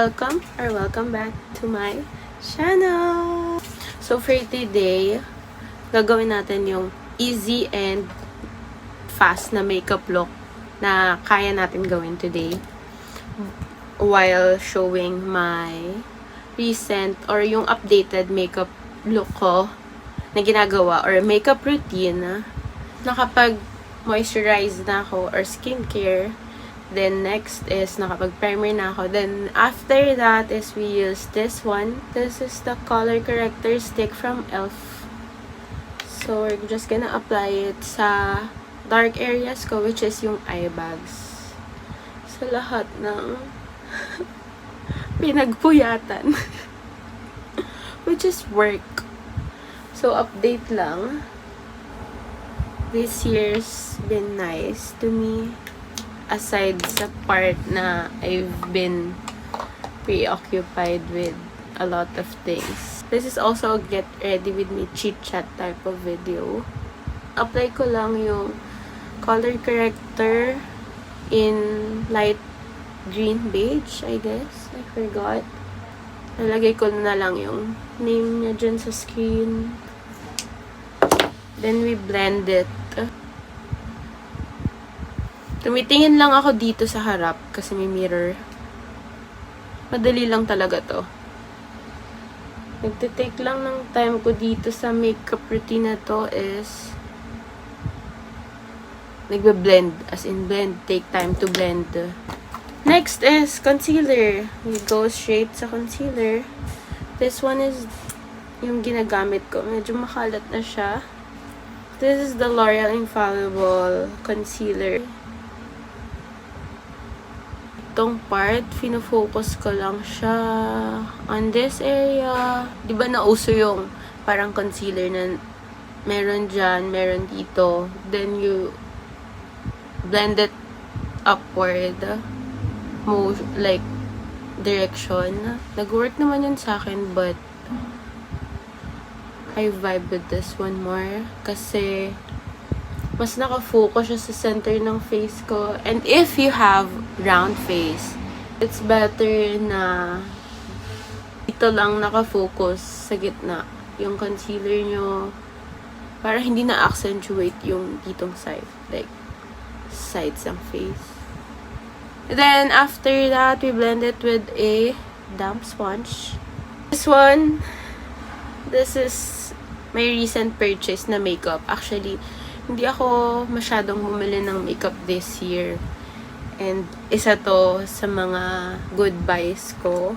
welcome back to my channel. So for today, gagawin natin yung easy and fast na makeup look na kaya natin gawin today while showing my recent or yung updated makeup look ko na ginagawa or makeup routine na kapag moisturize na ako or skincare. Then, next is nakapag-primer na ako. Then, after that is we use this one. This is the color corrector stick from e.l.f. So, we're just gonna apply it sa dark areas ko, which is yung eye bags. Sa lahat ng pinagpuyatan. Which is work. So, update lang. This year's been nice to me. Aside sa part na I've been preoccupied with a lot of things. This is also a get ready with me chit chat type of video. Apply ko lang yung color corrector in light green beige, I guess. I forgot. Nalagay ko na lang yung name niya dyan sa screen. Then we blend it. Tumitingin lang ako dito sa harap kasi may mirror. Madali lang talaga to. Nagtitake lang ng time ko dito sa makeup routine na to is nagbe-blend. As in blend. Take time to blend. Next is concealer. We go straight sa concealer. This one is yung ginagamit ko. Medyo makalat na siya. This is the L'Oreal Infallible Concealer. Itong part, fino-focus ko lang siya on this area. Di ba nauso yung parang concealer na meron dyan, meron dito. Then you blend it upward. Like, direction. Nag-work naman yun sa akin, but I vibe with this one more. Kasi mas nakafocus siya sa center ng face ko. And if you have round face, it's better na dito lang nakafocus sa gitna yung concealer nyo para hindi na-accentuate yung ditong side. Like, sides ng face. And then, after that, we blend it with a damp sponge. This one, this is my recent purchase na makeup. Actually, hindi ako masyadong bumili ng makeup this year. And isa to sa mga good buys ko.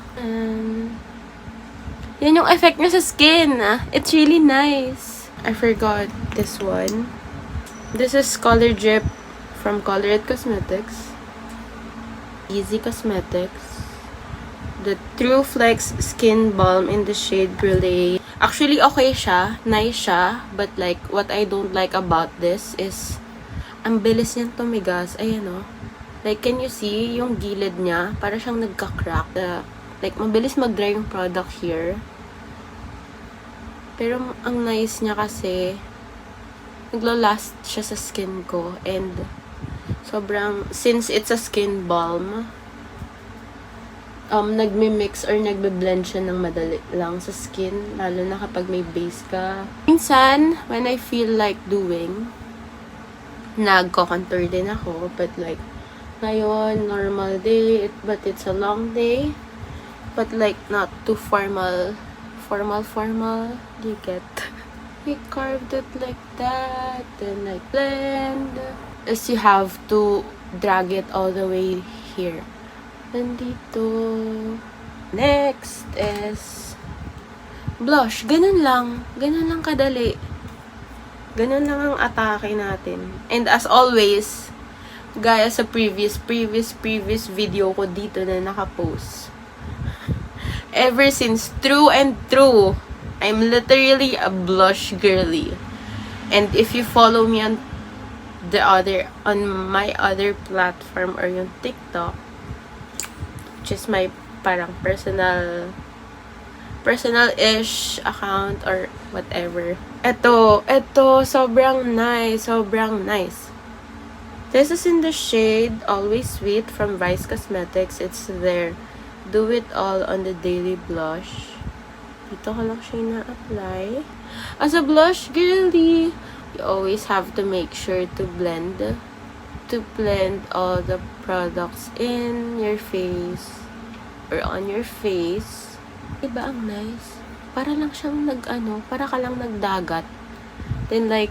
Yan yung effect niya sa skin. It's really nice. I forgot this one. This is Color Drip from Colourette Cosmetics. Easy Cosmetics. The True Flex Skin Balm in the shade Brulee. Actually, okay siya. Nice siya. But like, what I don't like about this is, ang bilis niyang tumigas. Ayan o. Like, can you see yung gilid niya? Para siyang nagka-crack. Like, mabilis mag-dry yung product here. Pero, ang nice niya kasi, naglo-last siya sa skin ko. And, sobrang, since it's a skin balm, nagme-mix or nagbe-blend siya ng madali lang sa skin, lalo na kapag may base ka. Minsan, when I feel like doing, nagko-contour din ako, but like, ngayon, normal day, but it's a long day, but like, not too formal, do you get? We carved it like that, then like, blend, as you have to drag it all the way here. Nandito. Next is blush. Ganun lang. Ganun lang kadali. Ganun lang ang atake natin. And as always, gaya sa previous video ko dito na nakapost. Ever since True and True, I'm literally a blush girly. And if you follow me on my other platform or yung TikTok, which is my parang personal-ish account or whatever. Ito, sobrang nice. This is in the shade Always Sweet from Vice Cosmetics. It's their do it all on the daily blush. Dito ko lang siya na-apply. As a blush girly, you always have to make sure to blend all the products in your face or on your face. Diba ang nice? Para lang siyang para ka lang nagdagat. Then like,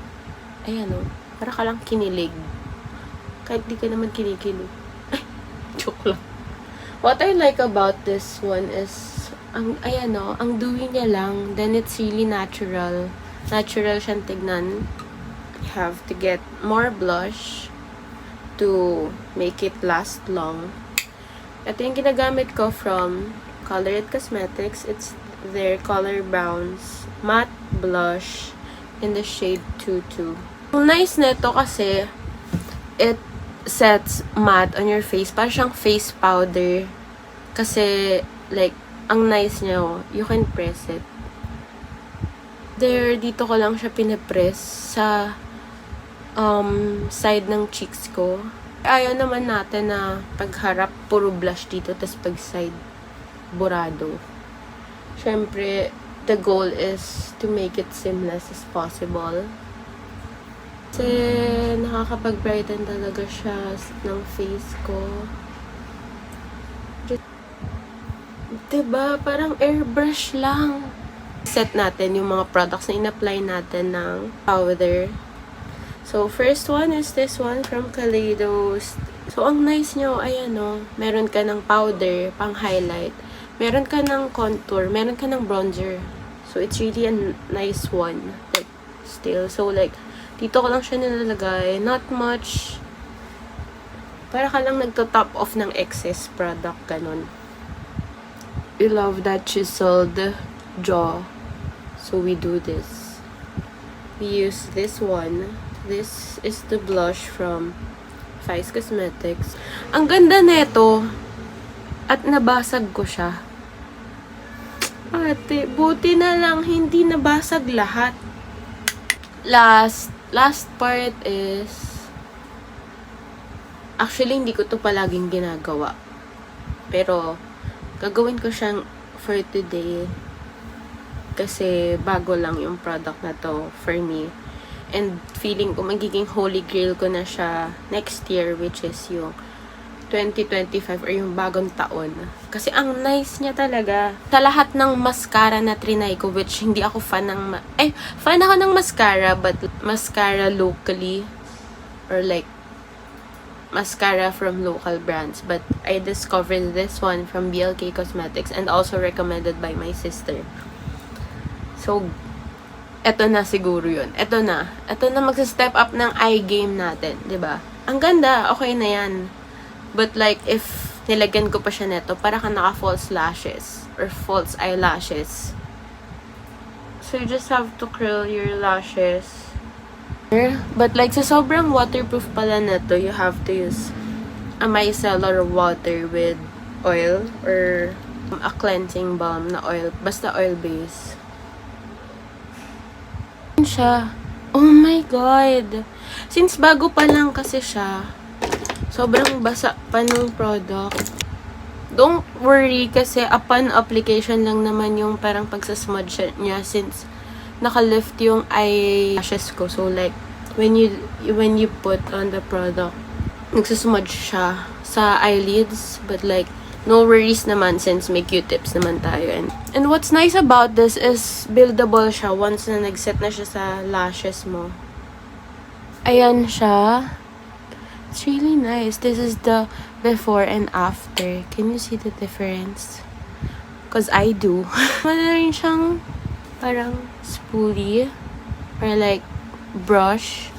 para ka lang kinilig. Kahit di ka naman kinikilig. Joke lang. What I like about this one is, ang dewy niya lang, then it's really natural. Natural siyang tignan. You have to get more blush to make it last long. Ito yung ginagamit ko from Color It Cosmetics. It's their Color Browns Matte Blush in the shade 22. Ang nice nito kasi, it sets matte on your face. Parang siyang face powder. Kasi, like, ang nice niya, oh. You can press it. Dito ko lang siya pinapress sa side ng cheeks ko. Ayaw naman natin na pagharap, puro blush dito, tas pag side, burado. Siyempre, the goal is to make it seamless as possible. Kasi nakakapag-brighten talaga siya ng face ko. Diba? Parang airbrush lang. Set natin yung mga products na in-apply natin ng powder. So, first one is this one from Kaleidos. So, ang nice nyo, meron ka ng powder, pang highlight. Meron ka ng contour, meron ka ng bronzer. So, it's really a nice one. Like, still. So, like, dito ko lang siya nilalagay. Not much. Para ka lang nagto-top off ng excess product. Ganon. We love that chiseled jaw. So, we do this. We use this one. This is the blush from Vice Cosmetics. Ang ganda nito. At nabasag ko siya. Ate, buti na lang hindi nabasag lahat. Last part is, actually hindi ko to palaging ginagawa. Pero gagawin ko siyang for today kasi bago lang yung product na to for me. And feeling ko magiging holy grail ko na siya next year, which is yung 2025 or yung bagong taon. Kasi ang nice niya talaga. Sa lahat ng mascara na trinay ko, which hindi ako fan ng fan ako ng mascara, but mascara locally or like mascara from local brands. But I discovered this one from BLK Cosmetics and also recommended by my sister. So, eto na siguro yun. Eto na magsa-step up ng eye game natin, 'di ba? Ang ganda, okay na 'yan. But like, if nilagyan ko pa siya neto, para ka naka-false lashes or false eyelashes. So, you just have to curl your lashes. But like, sa sobrang waterproof pala neto, you have to use a micellar water with oil or a cleansing balm na oil. Basta oil base. Siya. Oh my God! Since bago pa lang kasi siya, sobrang basa pa ng product. Don't worry kasi upon application lang naman yung parang pagsasmudge niya since naka-lift yung eyelashes ko. So like, when you put on the product, nagsasmudge siya sa eyelids. But like, no worries naman since may Q-tips naman tayo. And what's nice about this is buildable siya once na nag-set na siya sa lashes mo. Ayan siya. It's really nice. This is the before and after. Can you see the difference? Because I do. Wala rin siyang parang spoolie or like brush.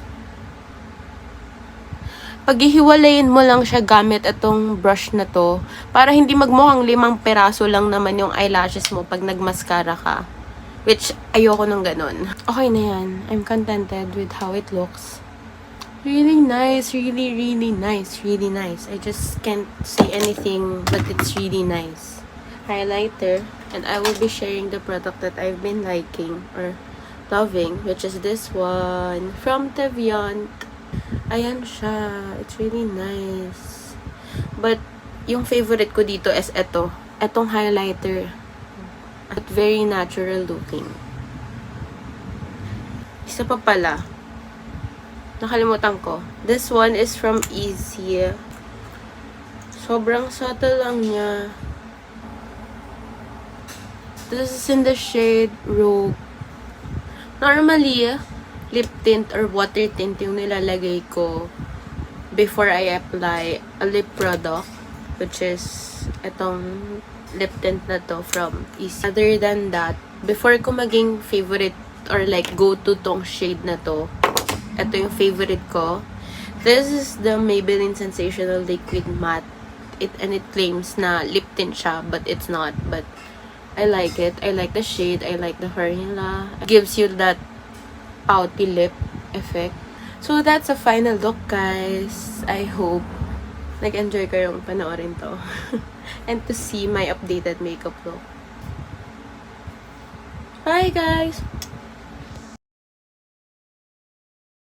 Paghihiwalayin mo lang siya gamit itong brush na to para hindi magmukhang 5 peraso lang naman yung eyelashes mo pag nagmascara ka. Which, ayoko nung ganun. Okay na yan. I'm contented with how it looks. Really nice. Really, really nice. Really nice. I just can't say anything but it's really nice. Highlighter. And I will be sharing the product that I've been liking or loving, which is this one from Teviant. Ayan siya. It's really nice. But, yung favorite ko dito is ito etong highlighter. At very natural looking. Isa pa pala. Nakalimutan ko. This one is from Easy. Sobrang subtle lang niya. This is in the shade Rogue. Normally, lip tint or water tint yung nilalagay ko before I apply a lip product, which is itong lip tint na to from Easy. Other than that, before ko maging favorite or like go-to tong shade na to, ito yung favorite ko. This is the Maybelline Sensational Liquid Matte. And it claims na lip tint siya, but it's not. But I like it. I like the shade. I like the formula. It gives you that pouty lip effect. So that's a final look, guys. I hope nag-enjoy kayong panoorin to. And to see my updated makeup look. Bye, guys!